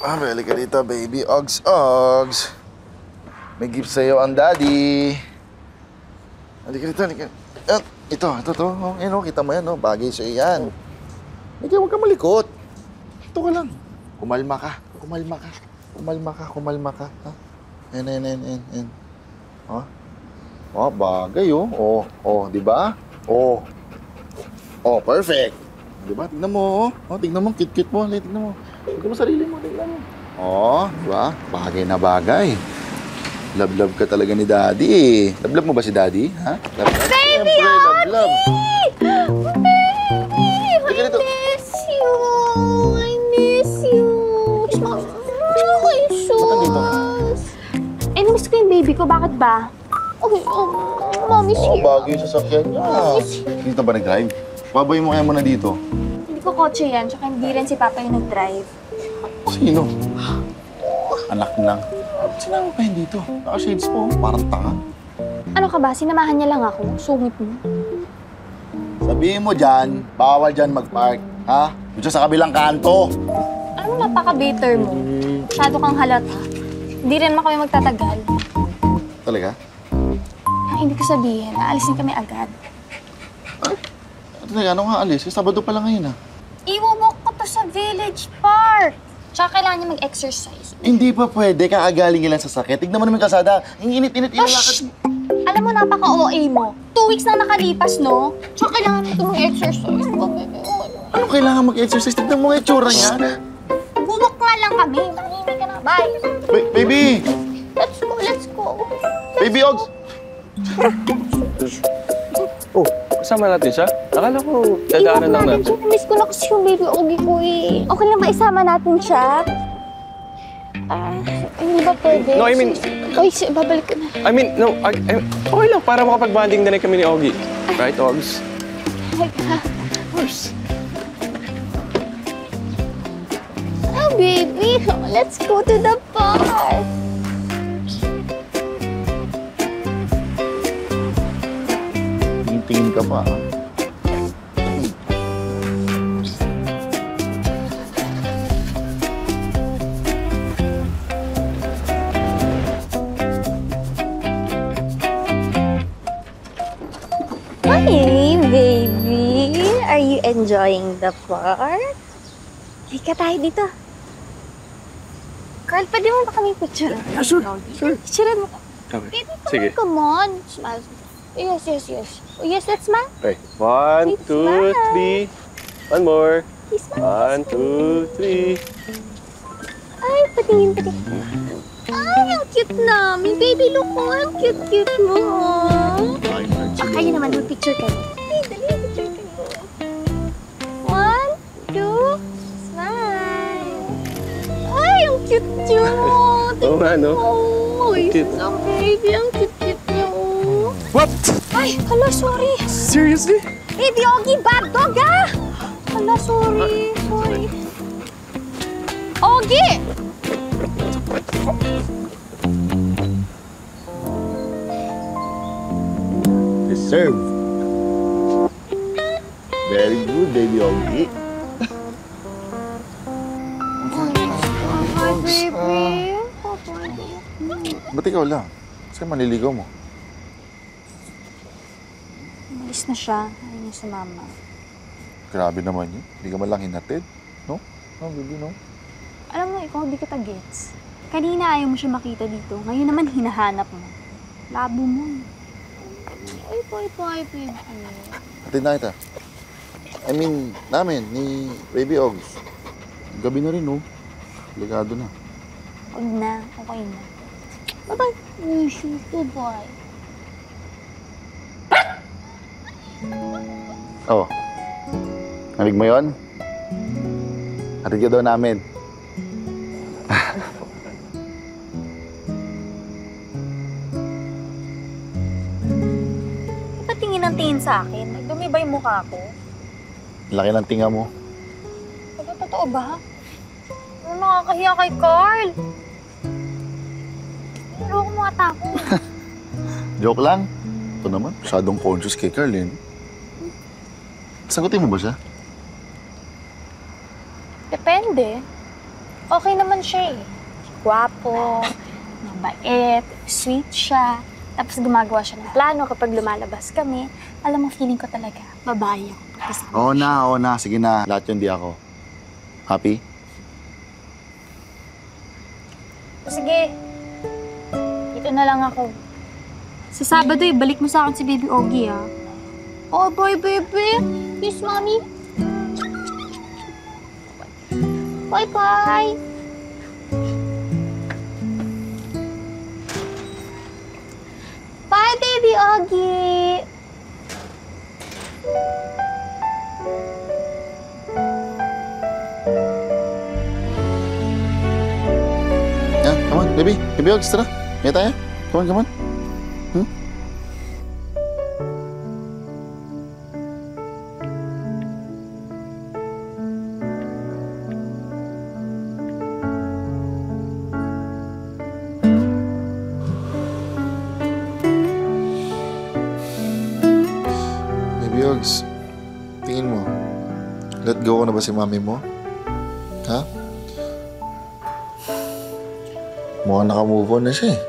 Balik ka dito, baby. Ogs. May gift sa'yo ang daddy. Halika dito, halika. Ito. Oh, kita mo yan, oh. Bagay sa'yo yan. Halika, huwag ka malikot. Ito ka lang. Kumalma ka. Ha? Yan. Oh, bagay, oh. Oh, di ba? Oh, perfect. Di ba? Tignan mo, oh. Tignan mo, cute mo. Tignan mo. Tignan mo sarili mo, tignan mo. Oh, di ba? Bagay na bagay. Love ka talaga ni Daddy. Love mo ba si Daddy? Ha? Baby, love. Baby, I miss you. Namiss ko yung baby ko. Bakit ba? Mami, siya. Bagay sa sakyan niya. Dito ba nag-drive? Baboy mo kaya muna dito. Hindi ko kotse yan. Tsaka hindi rin si Papa yung nag-drive. Sino? Anak lang. Sinama pa yun dito. Naka-shades po. Parang tanga. Ano ka ba? Sinamahan niya lang ako. Sungit mo. Sabihin mo dyan, bawal dyan mag-park. Ha? Dito sa kabilang kanto. Ano mo, napaka-bitter mo. Masyado kang halata. Hindi rin naman kami magtatagal. Talaga? Hindi ko sabihin. Aalisin kami agad. Ay, ano nga alis? Sabado pa lang ngayon, ha? Iwawalk ko to sa village park. Tsaka kailangan niya mag-exercise. Hindi pa pwede. Kakagaling lang sa sakit. Tignan mo naman yung kalsada. Ang init-init ilalakad. Alam mo, napaka-OA mo. 2 weeks na nakalipas, no? Tsaka kailangan ito mag-exercise. Ano kailangan mag-exercise? Tignan mo nga yung tsura niya. Bumok nga lang kami. Manimik ka na. Bye. Baby! Let's go. Baby Ogs! Oh, kasama natin siya? Akala ko dadaanan lang natin. Miss ko na kasi yung baby Ogie ko eh. Okay lang ba isama natin siya? Hindi ba pwede? No, I mean... Uy, babalik ko na. I mean, no, okay lang para makapag-bonding na rin kami ni Ogie. Right, Ogs? Of course. Oh, baby. Let's go to the park. Tingin ka pa, ha? Hey, baby. Are you enjoying the park? Halika tayo dito. Carl, pwede mo ba kami picture? Yeah, sure. Picture mo. Okay. Baby, Sige. come on. Smile. Yes. Oh, yes, let's smile. Okay. 1, 2, 3. One more. Please smile. 1, 2, 3. Ay, patingin. Ay, ang cute namin. Baby, look mo. Ang cute mo. Kayo naman, mag-picture kayo. Hey, dali, picture kayo. 1, 2, smile. Ay, ang cute nyo. Oo nga, no? Ay, Cute. ang baby, ang cute nyo. What? Ay, hala, sorry. Seriously? Baby Ogie, bad dog, ah! Hala, sorry. Ogie! Deserve. Very good, baby Ogie. Hi, baby. Ba't ikaw lang? Kasi maliligaw mo. Umalis na siya. Ayaw niya sa mama. Grabe naman yun. Hindi ka man lang hinatid. No? No, baby, no? Alam mo, ikaw hindi kita gets. Kanina ayaw mo siya makita dito. Ngayon naman hinahanap mo. Labo mo. Ay, baby. Hatid na kita. I mean, namin, ni Baby Ogs. Gabi na rin, no? Ligado na. Huwag na. Okay na. Bye-bye. Wish you to bye. Oh. Narinig mo yun? Hatid ka daw namin. Tingin ng tingin sa akin. Nagdumi ba yung mukha ko? Laki ng tinga mo. Totoo ba? Ano nakakahiya kay Carl? Niloko mo ata ako. Joke lang. Ito naman, masyadong conscious kay Carl, eh. Sagutin mo ba siya? Depende. Okay naman siya eh. Gwapo, mabait, sweet siya. Tapos gumagawa siya ng plano kapag lumalabas kami. Alam mo, feeling ko talaga, babae ako. Oo na. Sige na. Lahat yun di ako. Happy? Sige, dito na lang ako. Sa Sabado, balik mo sa akin si Baby Ogie, ah. Oh, boy, baby. Yes, mommy. Bye-bye. Bye, Baby Ogie. Yeah, come on, baby. Baby Ogs, tara. May tayo. Come on. Baby Ogs, tingin mo, let go ko na ba si mami mo? Ha? Mukhang naka-move on na siya eh.